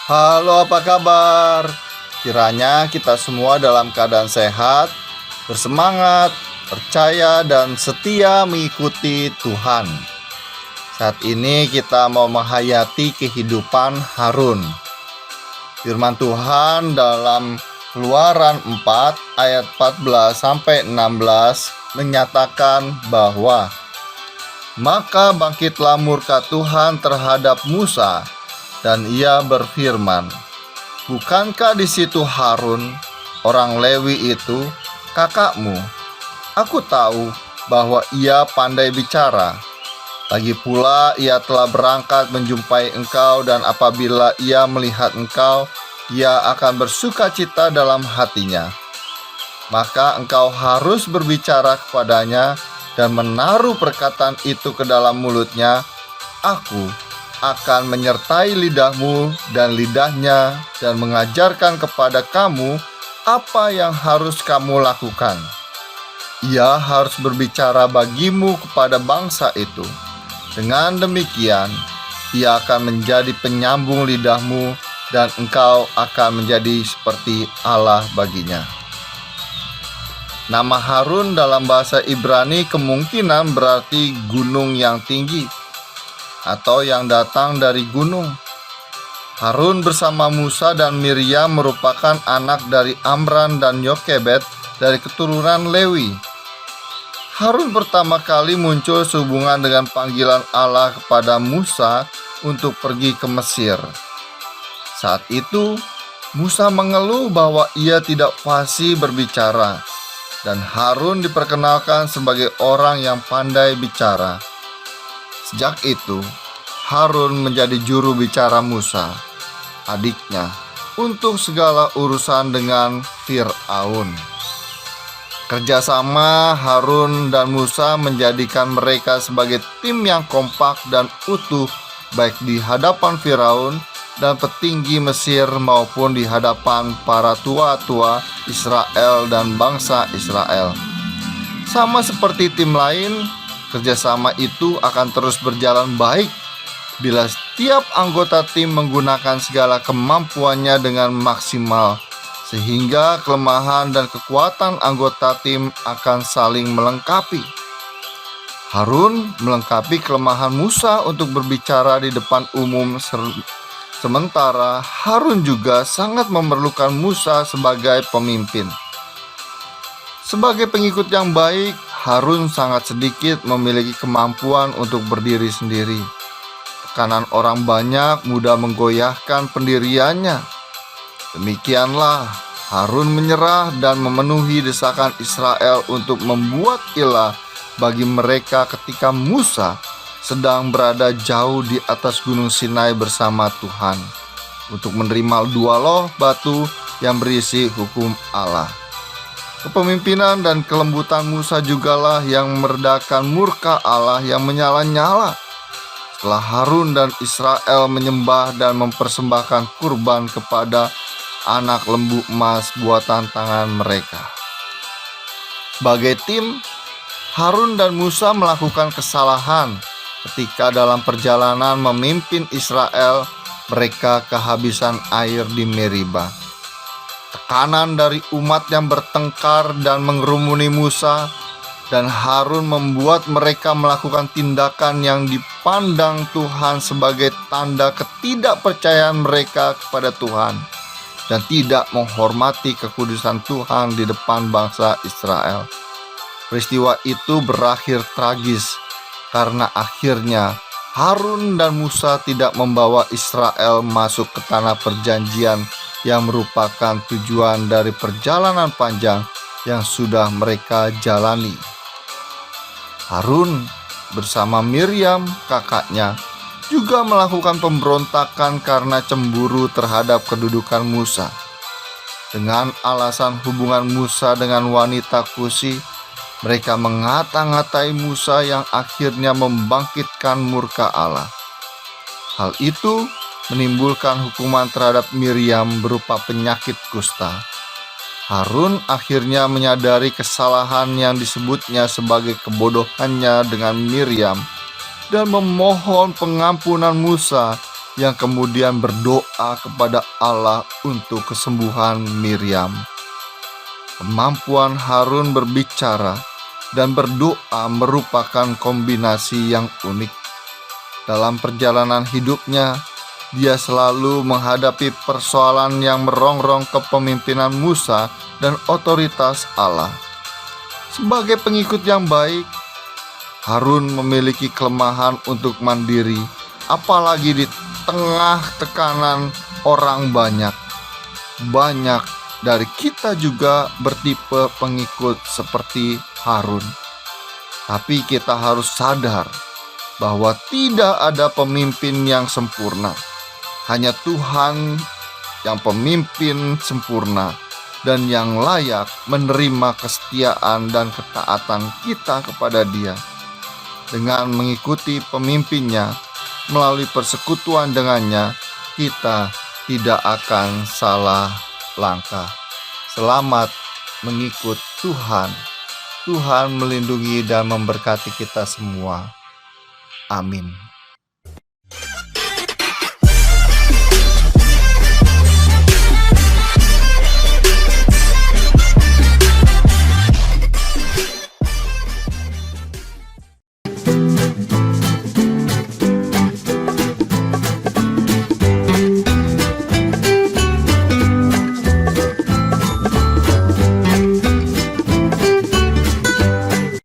Halo, apa kabar? Kiranya kita semua dalam keadaan sehat, bersemangat, percaya, dan setia mengikuti Tuhan. Saat ini kita mau menghayati kehidupan Harun. Firman Tuhan dalam Keluaran 4 ayat 14 sampai 16 menyatakan bahwa maka bangkitlah murka Tuhan terhadap Musa, dan ia berfirman, "Bukankah di situ Harun, orang Lewi itu, kakakmu? Aku tahu bahwa ia pandai bicara. Lagi pula ia telah berangkat menjumpai engkau, dan apabila ia melihat engkau, ia akan bersuka cita dalam hatinya. Maka engkau harus berbicara kepadanya dan menaruh perkataan itu ke dalam mulutnya. Aku akan menyertai lidahmu dan lidahnya dan mengajarkan kepada kamu apa yang harus kamu lakukan. Ia harus berbicara bagimu kepada bangsa itu. Dengan demikian, ia akan menjadi penyambung lidahmu dan engkau akan menjadi seperti Allah baginya." Nama Harun dalam bahasa Ibrani kemungkinan berarti gunung yang tinggi atau yang datang dari gunung. Harun bersama Musa dan Miriam merupakan anak dari Amram dan Yokebed dari keturunan Lewi. Harun pertama kali muncul sehubungan dengan panggilan Allah kepada Musa untuk pergi ke Mesir. Saat itu, Musa mengeluh bahwa ia tidak fasih berbicara, dan Harun diperkenalkan sebagai orang yang pandai bicara. Sejak itu, Harun menjadi juru bicara Musa, adiknya, untuk segala urusan dengan Fir'aun. Kerjasama Harun dan Musa menjadikan mereka sebagai tim yang kompak dan utuh, baik di hadapan Firaun dan petinggi Mesir maupun di hadapan para tua-tua Israel dan bangsa Israel. Sama seperti tim lain, kerjasama itu akan terus berjalan baik bila setiap anggota tim menggunakan segala kemampuannya dengan maksimal, sehingga kelemahan dan kekuatan anggota tim akan saling melengkapi. Harun melengkapi kelemahan Musa untuk berbicara di depan umum, sementara Harun juga sangat memerlukan Musa sebagai pemimpin. Sebagai pengikut yang baik, Harun sangat sedikit memiliki kemampuan untuk berdiri sendiri. Tekanan orang banyak mudah menggoyahkan pendiriannya. Demikianlah Harun menyerah dan memenuhi desakan Israel untuk membuat ilah bagi mereka ketika Musa sedang berada jauh di atas gunung Sinai bersama Tuhan untuk menerima 2 loh batu yang berisi hukum Allah. Kepemimpinan dan kelembutan Musa jugalah yang meredakan murka Allah yang menyala-nyala setelah Harun dan Israel menyembah dan mempersembahkan kurban kepada anak lembu emas buatan tangan mereka. Sebagai tim, Harun dan Musa melakukan kesalahan ketika dalam perjalanan memimpin Israel, mereka kehabisan air di Meriba. Tekanan dari umat yang bertengkar dan mengerumuni Musa dan Harun membuat mereka melakukan tindakan yang dipandang Tuhan sebagai tanda ketidakpercayaan mereka kepada Tuhan dan tidak menghormati kekudusan Tuhan di depan bangsa Israel. Peristiwa itu berakhir tragis karena akhirnya Harun dan Musa tidak membawa Israel masuk ke tanah perjanjian yang merupakan tujuan dari perjalanan panjang yang sudah mereka jalani. Harun bersama Miriam, kakaknya, juga melakukan pemberontakan karena cemburu terhadap kedudukan Musa. Dengan alasan hubungan Musa dengan wanita Kusi, mereka mengata-ngatai Musa yang akhirnya membangkitkan murka Allah. Hal itu menimbulkan hukuman terhadap Miriam berupa penyakit kusta. Harun akhirnya menyadari kesalahan yang disebutnya sebagai kebodohannya dengan Miriam dan memohon pengampunan Musa yang kemudian berdoa kepada Allah untuk kesembuhan Miriam. Kemampuan Harun berbicara dan berdoa merupakan kombinasi yang unik. Dalam perjalanan hidupnya, dia selalu menghadapi persoalan yang merongrong kepemimpinan Musa dan otoritas Allah. Sebagai pengikut yang baik, Harun memiliki kelemahan untuk mandiri, apalagi di tengah tekanan orang banyak. Banyak dari kita juga bertipe pengikut seperti Harun. Tapi kita harus sadar bahwa tidak ada pemimpin yang sempurna. Hanya Tuhan yang pemimpin sempurna dan yang layak menerima kesetiaan dan ketaatan kita kepada Dia. Dengan mengikuti pemimpinnya, melalui persekutuan dengannya, kita tidak akan salah langkah. Selamat mengikut Tuhan. Tuhan melindungi dan memberkati kita semua. Amin.